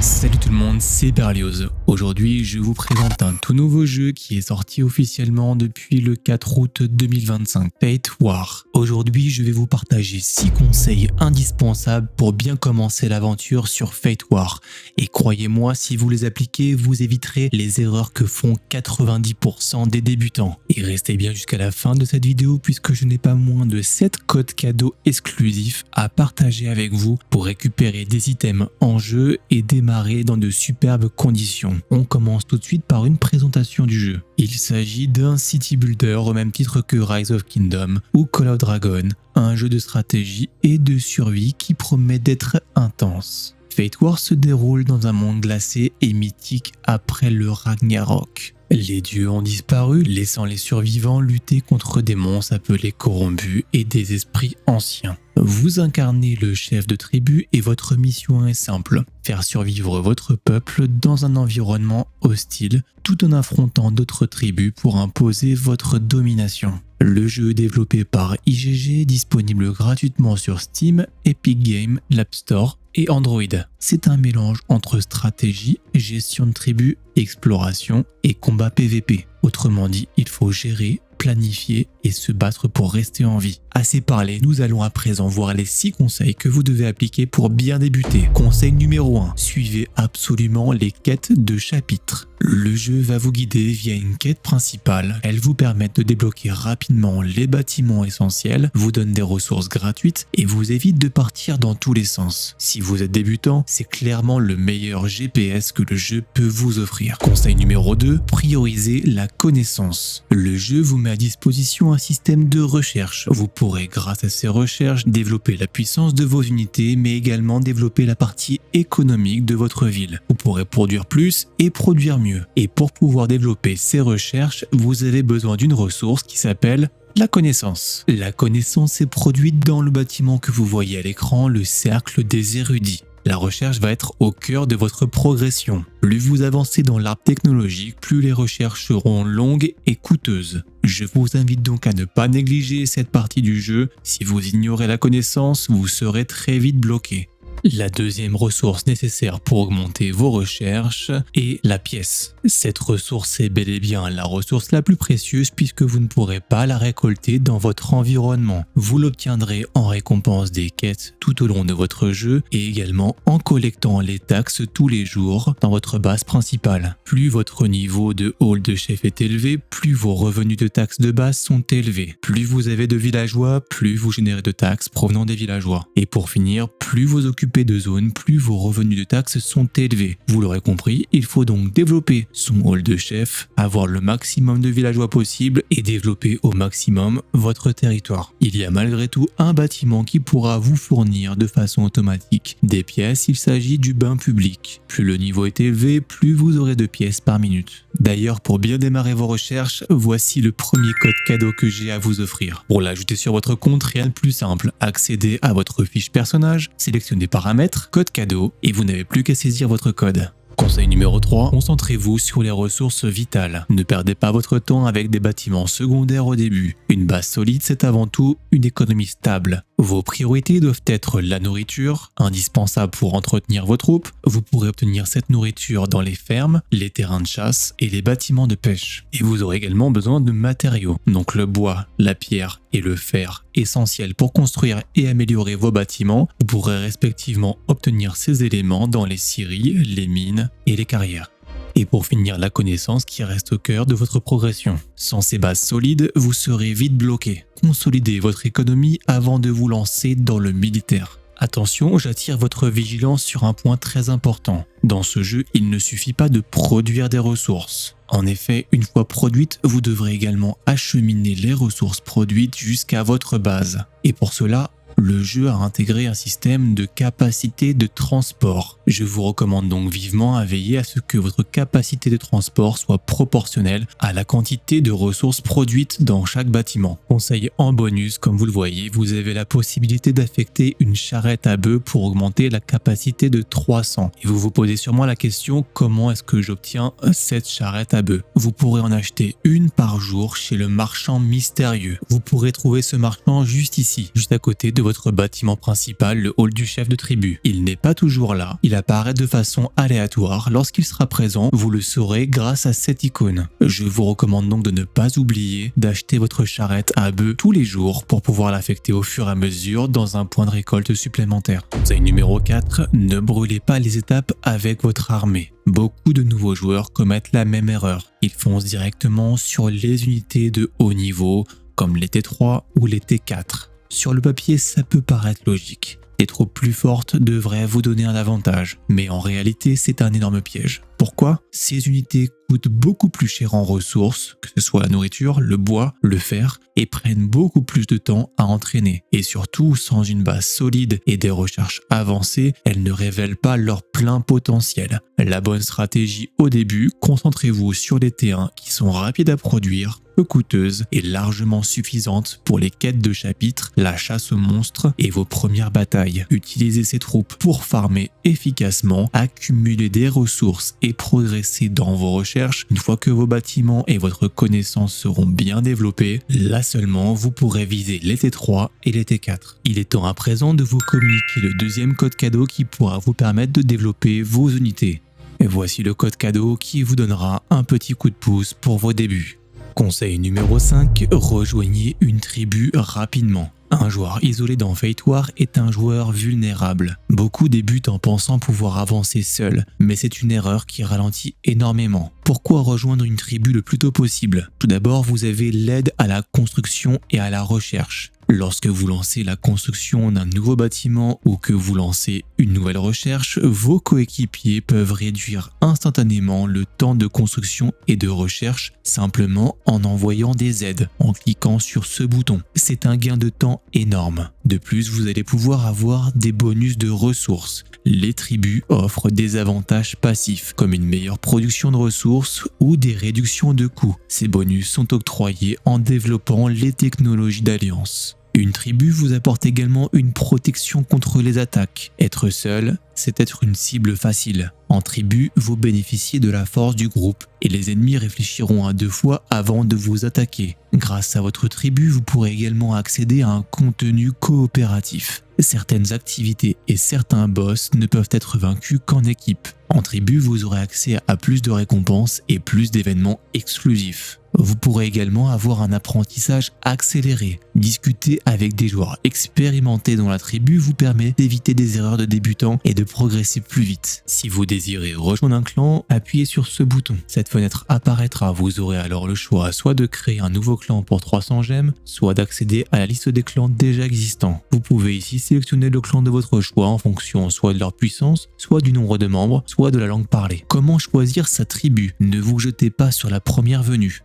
Salut tout le monde, c'est Berlioz. Aujourd'hui, je vous présente un tout nouveau jeu qui est sorti officiellement depuis le 4 août 2025, Fate War. Aujourd'hui, je vais vous partager 6 conseils indispensables pour bien commencer l'aventure sur Fate War. Et croyez-moi, si vous les appliquez, vous éviterez les erreurs que font 90% des débutants. Et restez bien jusqu'à la fin de cette vidéo puisque je n'ai pas moins de 7 codes cadeaux exclusifs à partager avec vous pour récupérer des items en jeu et démarrer dans de superbes conditions. On commence tout de suite par une présentation du jeu. Il s'agit d'un city builder au même titre que Rise of Kingdom ou Call of Dragon, un jeu de stratégie et de survie qui promet d'être intense. Fate War se déroule dans un monde glacé et mythique après le Ragnarok. Les dieux ont disparu, laissant les survivants lutter contre des monstres appelés corrompus et des esprits anciens. Vous incarnez le chef de tribu et votre mission est simple, faire survivre votre peuple dans un environnement hostile tout en affrontant d'autres tribus pour imposer votre domination. Le jeu est développé par IGG, disponible gratuitement sur Steam, Epic Games, l'App Store et Android. C'est un mélange entre stratégie, gestion de tribu, exploration et combat PVP. Autrement dit, il faut gérer, planifier et se battre pour rester en vie. Assez parlé, nous allons à présent voir les 6 conseils que vous devez appliquer pour bien débuter. Conseil numéro 1, suivez absolument les quêtes de chapitre. Le jeu va vous guider via une quête principale. Elle vous permet de débloquer rapidement les bâtiments essentiels, vous donne des ressources gratuites et vous évite de partir dans tous les sens. Si vous êtes débutant, c'est clairement le meilleur GPS que le jeu peut vous offrir. Conseil numéro 2, priorisez la connaissance. Le jeu vous met à disposition un système de recherche. Vous pourrez, grâce à ces recherches, développer la puissance de vos unités, mais également développer la partie économique de votre ville. Vous pourrez produire plus et produire mieux. Et pour pouvoir développer ces recherches, vous avez besoin d'une ressource qui s'appelle la connaissance. La connaissance est produite dans le bâtiment que vous voyez à l'écran, le cercle des érudits. La recherche va être au cœur de votre progression. Plus vous avancez dans l'arbre technologique, plus les recherches seront longues et coûteuses. Je vous invite donc à ne pas négliger cette partie du jeu. Si vous ignorez la connaissance, vous serez très vite bloqué. La deuxième ressource nécessaire pour augmenter vos recherches est la pièce. Cette ressource est bel et bien la ressource la plus précieuse puisque vous ne pourrez pas la récolter dans votre environnement. Vous l'obtiendrez en récompense des quêtes tout au long de votre jeu et également en collectant les taxes tous les jours dans votre base principale. Plus votre niveau de hall de chef est élevé, plus vos revenus de taxes de base sont élevés. Plus vous avez de villageois, plus vous générez de taxes provenant des villageois. Et pour finir, plus vous occupez de zones, plus vos revenus de taxes sont élevés. Vous l'aurez compris, il faut donc développer son hall de chef, avoir le maximum de villageois possible et développer au maximum votre territoire. Il y a malgré tout un bâtiment qui pourra vous fournir de façon automatique des pièces, il s'agit du bain public. Plus le niveau est élevé, plus vous aurez de pièces par minute. D'ailleurs, pour bien démarrer vos recherches, voici le premier code cadeau que j'ai à vous offrir. Pour l'ajouter sur votre compte, rien de plus simple. Accédez à votre fiche personnage, sélectionnez paramètres, code cadeau et vous n'avez plus qu'à saisir votre code. Conseil numéro 3, concentrez-vous sur les ressources vitales. Ne perdez pas votre temps avec des bâtiments secondaires au début. Une base solide, c'est avant tout une économie stable. Vos priorités doivent être la nourriture, indispensable pour entretenir vos troupes. Vous pourrez obtenir cette nourriture dans les fermes, les terrains de chasse et les bâtiments de pêche. Et vous aurez également besoin de matériaux, donc le bois, la pierre et le fer, essentiels pour construire et améliorer vos bâtiments. Vous pourrez respectivement obtenir ces éléments dans les scieries, les mines et les carrières. Et pour finir, la connaissance qui reste au cœur de votre progression. Sans ces bases solides, vous serez vite bloqué. Consolidez votre économie avant de vous lancer dans le militaire. Attention, j'attire votre vigilance sur un point très important. Dans ce jeu, il ne suffit pas de produire des ressources. En effet, une fois produites, vous devrez également acheminer les ressources produites jusqu'à votre base. Et pour cela, le jeu a intégré un système de capacité de transport. Je vous recommande donc vivement à veiller à ce que votre capacité de transport soit proportionnelle à la quantité de ressources produites dans chaque bâtiment. Conseil en bonus, comme vous le voyez, vous avez la possibilité d'affecter une charrette à bœufs pour augmenter la capacité de 300. Et vous vous posez sûrement la question, comment est-ce que j'obtiens cette charrette à bœufs? Vous pourrez en acheter une par jour chez le marchand mystérieux. Vous pourrez trouver ce marchand juste ici, juste à côté de votre bâtiment principal, le hall du chef de tribu. Il n'est pas toujours là, il apparaît de façon aléatoire. Lorsqu'il sera présent, vous le saurez grâce à cette icône. Je vous recommande donc de ne pas oublier d'acheter votre charrette à bœufs tous les jours pour pouvoir l'affecter au fur et à mesure dans un point de récolte supplémentaire. Conseil numéro 4, ne brûlez pas les étapes avec votre armée. Beaucoup de nouveaux joueurs commettent la même erreur. Ils foncent directement sur les unités de haut niveau, comme les T3 ou les T4. Sur le papier, ça peut paraître logique. Les troupes plus fortes devraient vous donner un avantage, mais en réalité, c'est un énorme piège. Pourquoi? Ces unités coûtent beaucoup plus cher en ressources, que ce soit la nourriture, le bois, le fer, et prennent beaucoup plus de temps à entraîner. Et surtout, sans une base solide et des recherches avancées, elles ne révèlent pas leur plein potentiel. La bonne stratégie au début, concentrez-vous sur les T1 qui sont rapides à produire, peu coûteuses et largement suffisantes pour les quêtes de chapitre, la chasse aux monstres et vos premières batailles. Utilisez ces troupes pour farmer efficacement, accumuler des ressources et progresser dans vos recherches. Une fois que vos bâtiments et votre connaissance seront bien développés, là seulement vous pourrez viser les T3 et les T4. Il est temps à présent de vous communiquer le deuxième code cadeau qui pourra vous permettre de développer vos unités. Et voici le code cadeau qui vous donnera un petit coup de pouce pour vos débuts. Conseil numéro 5, rejoignez une tribu rapidement. Un joueur isolé dans Fate War est un joueur vulnérable. Beaucoup débutent en pensant pouvoir avancer seul, mais c'est une erreur qui ralentit énormément. Pourquoi rejoindre une tribu le plus tôt possible? Tout d'abord, vous avez l'aide à la construction et à la recherche. Lorsque vous lancez la construction d'un nouveau bâtiment ou que vous lancez une nouvelle recherche, vos coéquipiers peuvent réduire instantanément le temps de construction et de recherche simplement en envoyant des aides, en cliquant sur ce bouton. C'est un gain de temps énorme. De plus, vous allez pouvoir avoir des bonus de ressources. Les tribus offrent des avantages passifs, comme une meilleure production de ressources ou des réductions de coûts. Ces bonus sont octroyés en développant les technologies d'alliance. Une tribu vous apporte également une protection contre les attaques. Être seul, c'est être une cible facile. En tribu, vous bénéficiez de la force du groupe et les ennemis réfléchiront à 2 fois avant de vous attaquer. Grâce à votre tribu, vous pourrez également accéder à un contenu coopératif. Certaines activités et certains boss ne peuvent être vaincus qu'en équipe. En tribu, vous aurez accès à plus de récompenses et plus d'événements exclusifs. Vous pourrez également avoir un apprentissage accéléré. Discuter avec des joueurs expérimentés dans la tribu vous permet d'éviter des erreurs de débutants et de progresser plus vite. Si vous désirez rejoindre un clan, appuyez sur ce bouton. Cette fenêtre apparaîtra. Vous aurez alors le choix soit de créer un nouveau clan pour 300 gemmes, soit d'accéder à la liste des clans déjà existants. Vous pouvez ici sélectionner le clan de votre choix en fonction soit de leur puissance, soit du nombre de membres, soit de la langue parlée. Comment choisir sa tribu? Ne vous jetez pas sur la première venue.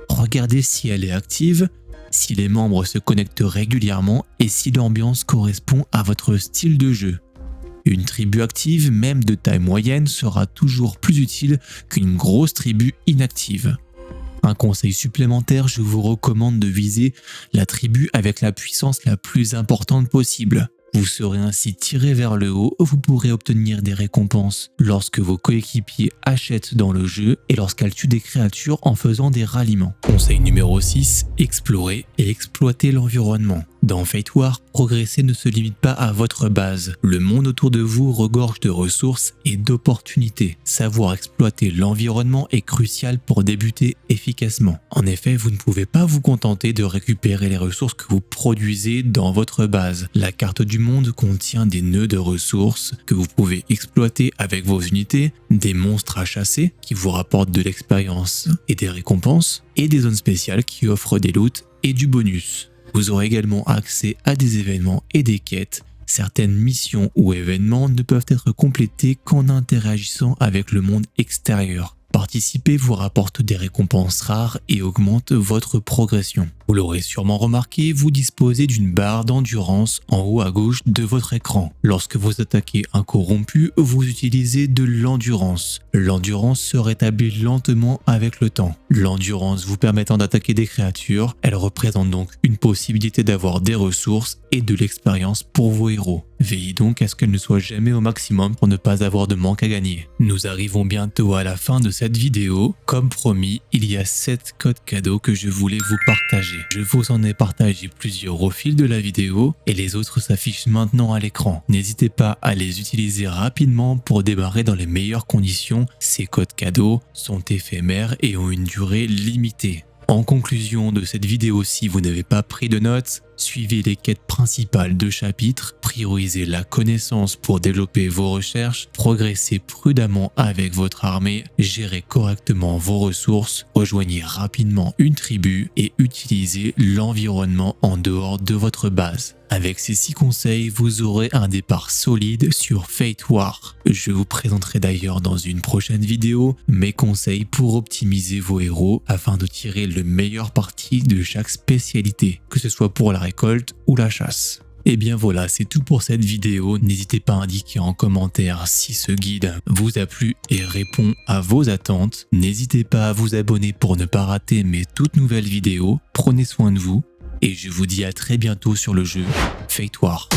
Regardez si elle est active, si les membres se connectent régulièrement et si l'ambiance correspond à votre style de jeu. Une tribu active, même de taille moyenne, sera toujours plus utile qu'une grosse tribu inactive. Un conseil supplémentaire, je vous recommande de viser la tribu avec la puissance la plus importante possible. Vous serez ainsi tiré vers le haut, vous pourrez obtenir des récompenses lorsque vos coéquipiers achètent dans le jeu et lorsqu'elles tuent des créatures en faisant des ralliements. Conseil numéro 6, explorer et exploiter l'environnement. Dans Fate War, progresser ne se limite pas à votre base. Le monde autour de vous regorge de ressources et d'opportunités. Savoir exploiter l'environnement est crucial pour débuter efficacement. En effet, vous ne pouvez pas vous contenter de récupérer les ressources que vous produisez dans votre base. La carte du monde contient des nœuds de ressources que vous pouvez exploiter avec vos unités, des monstres à chasser qui vous rapportent de l'expérience et des récompenses, et des zones spéciales qui offrent des loots et du bonus. Vous aurez également accès à des événements et des quêtes. Certaines missions ou événements ne peuvent être complétés qu'en interagissant avec le monde extérieur. Participer vous rapporte des récompenses rares et augmente votre progression. Vous l'aurez sûrement remarqué, vous disposez d'une barre d'endurance en haut à gauche de votre écran. Lorsque vous attaquez un corrompu, vous utilisez de l'endurance. L'endurance se rétablit lentement avec le temps. L'endurance vous permettant d'attaquer des créatures, elle représente donc une possibilité d'avoir des ressources et de l'expérience pour vos héros. Veillez donc à ce qu'elle ne soit jamais au maximum pour ne pas avoir de manque à gagner. Nous arrivons bientôt à la fin de cette vidéo. Comme promis, il y a 7 codes cadeaux que je voulais vous partager. partager. Je vous en ai partagé plusieurs au fil de la vidéo et les autres s'affichent maintenant à l'écran. N'hésitez pas à les utiliser rapidement pour démarrer dans les meilleures conditions. Ces codes cadeaux sont éphémères et ont une durée limitée. En conclusion de cette vidéo, si vous n'avez pas pris de notes, suivez les quêtes principales de chapitre, priorisez la connaissance pour développer vos recherches, progressez prudemment avec votre armée, gérez correctement vos ressources, rejoignez rapidement une tribu et utilisez l'environnement en dehors de votre base. Avec ces 6 conseils, vous aurez un départ solide sur Fate War. Je vous présenterai d'ailleurs dans une prochaine vidéo mes conseils pour optimiser vos héros afin de tirer le meilleur parti de chaque spécialité, que ce soit pour la récolte ou la chasse. Et bien voilà, c'est tout pour cette vidéo. N'hésitez pas à indiquer en commentaire si ce guide vous a plu et répond à vos attentes. N'hésitez pas à vous abonner pour ne pas rater mes toutes nouvelles vidéos. Prenez soin de vous et je vous dis à très bientôt sur le jeu Fate War.